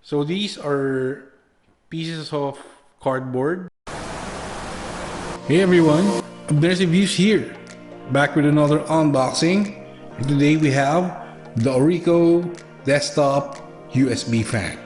So these are pieces of cardboard. Hey everyone, Abner Reviews here, back with another unboxing. And today we have the ORICO Desktop USB Fan.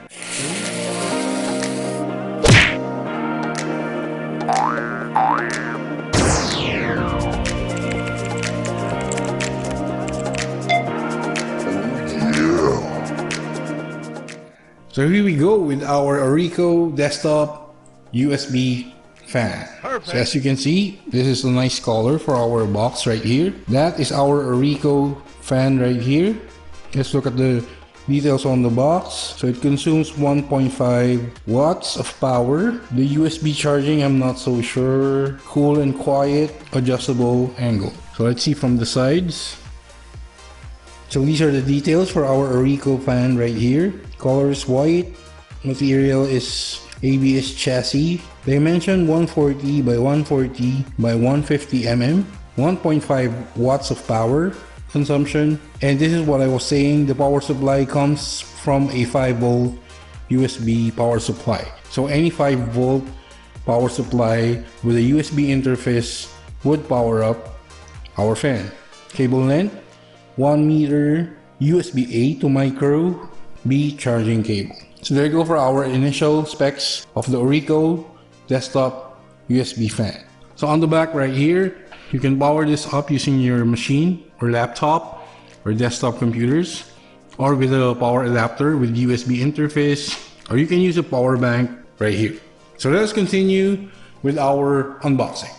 So here we go with our ORICO Desktop USB Fan. So as you can see, this is a nice color for our box right here. That is our ORICO fan right here. Let's look at the details on the box. So it consumes 1.5 watts of power. The USB charging, I'm not so sure. Cool and quiet, adjustable angle. So let's see from the sides. So these are the details for our ORICO fan right here. Color is white. Material is ABS chassis. Dimension 140 by 140 by 150 mm. 1.5 watts of power consumption. And this is what I was saying. The power supply comes from a 5-volt USB power supply. So any 5-volt power supply with a USB interface would power up our fan. Cable length 1 meter, USB A to micro B charging cable. So there you go for our initial specs of the ORICO Desktop USB Fan. So on the back right here, you can power this up using your machine or laptop or desktop computers, or with a power adapter with USB interface, or you can use a power bank right here. So let us continue with our unboxing.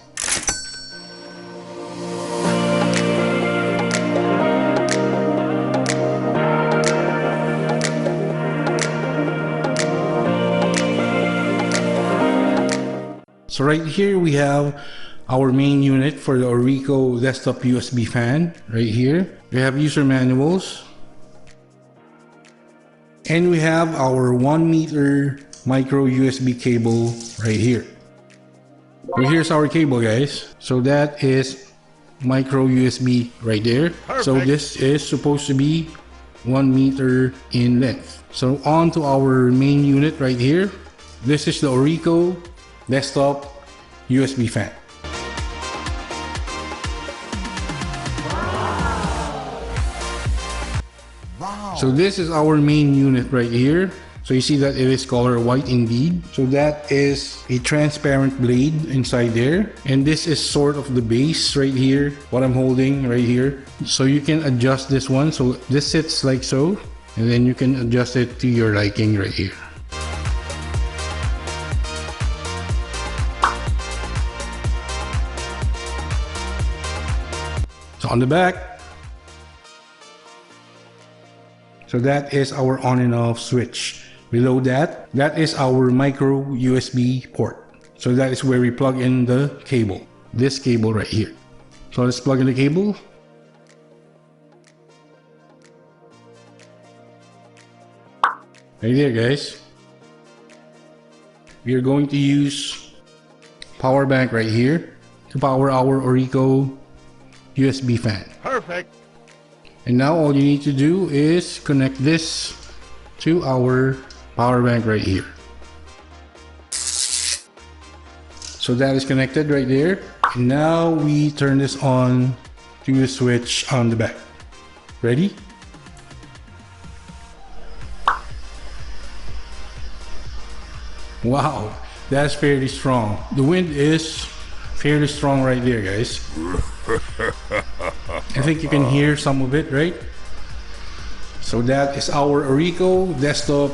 So right here we have our main unit for the ORICO Desktop USB Fan right here. We have user manuals. And we have our 1 meter micro USB cable right here. So here's our cable, guys. So that is micro USB right there. Perfect. So this is supposed to be 1 meter in length. So on to our main unit right here. This is the ORICO Desktop USB Fan. Wow. So this is our main unit right here. So you see that it is color white indeed. So that is a transparent blade inside there. And this is sort of the base right here, what I'm holding right here. So you can adjust this one. So this sits like so, and then you can adjust it to your liking right here. So on the back, so that is our on and off switch. Below that, that is our micro USB port. So that is where we plug in the cable, this cable right here. So let's plug in the cable. Right there, guys. We are going to use power bank right here to power our ORICO USB fan. Perfect. And now all you need to do is connect this to our power bank right here. So that is connected right there. And now we turn this on to the switch on the back. Ready? Wow, that's fairly strong. The wind is fairly strong right there, guys. I think you can hear some of it, right? So that is our ORICO Desktop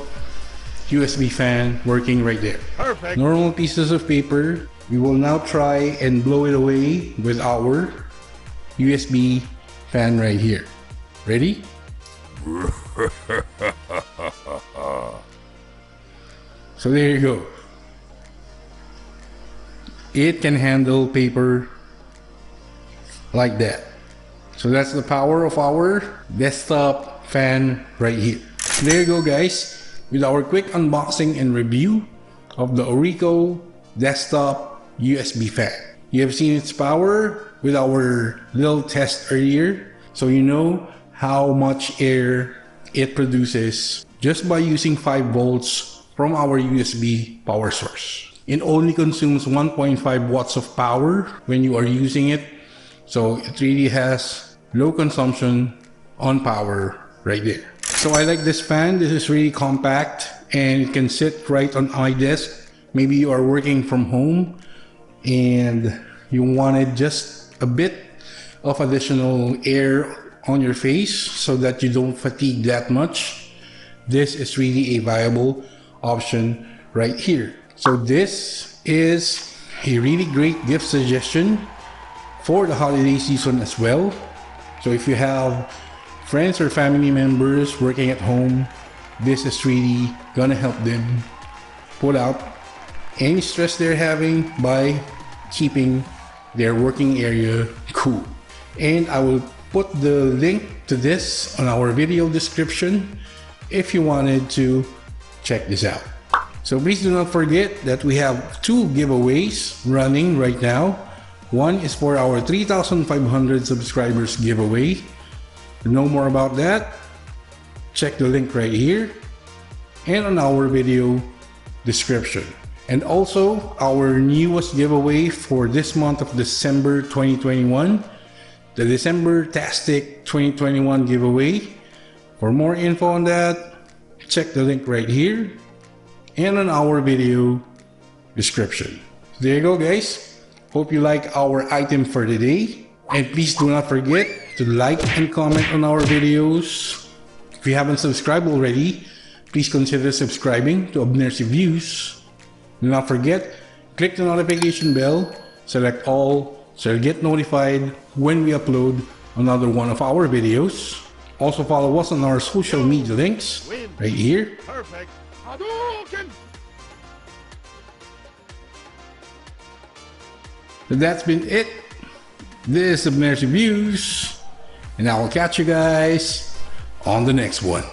USB Fan working right there. Perfect. Normal pieces of paper. We will now try and blow it away with our USB fan right here. Ready? So there you go. It can handle paper like that. So that's the power of our desktop fan right here. So there you go, guys, with our quick unboxing and review of the ORICO Desktop USB Fan. You have seen its power with our little test earlier, so you know how much air it produces just by using 5 volts from our USB power source. It only consumes 1.5 watts of power when you are using it, so it really has low consumption on power right there. So I like this fan. This is really compact and it can sit right on my desk. Maybe you are working from home and you wanted just a bit of additional air on your face so that you don't fatigue that much. This is really a viable option right here. So this is a really great gift suggestion for the holiday season as well. So if you have friends or family members working at home, this is really gonna help them pull out any stress they're having by keeping their working area cool. And I will put the link to this on our video description if you wanted to check this out. So please do not forget that we have 2 giveaways running right now. One is for our 3,500 subscribers giveaway. To know more about that, check the link right here and on our video description. And also our newest giveaway for this month of December 2021, the December-tastic 2021 giveaway. For more info on that, check the link right here and on our video description. There you go, guys. Hope you like our item for today. And please do not forget to like and comment on our videos. If you haven't subscribed already, please consider subscribing to Abner's Reviews. Do not forget, click the notification bell, select all, so you'll get notified when we upload another one of our videos. Also follow us on our social media links right here. Perfect. That's been it. This is Abner's Reviews, and I will catch you guys on the next one.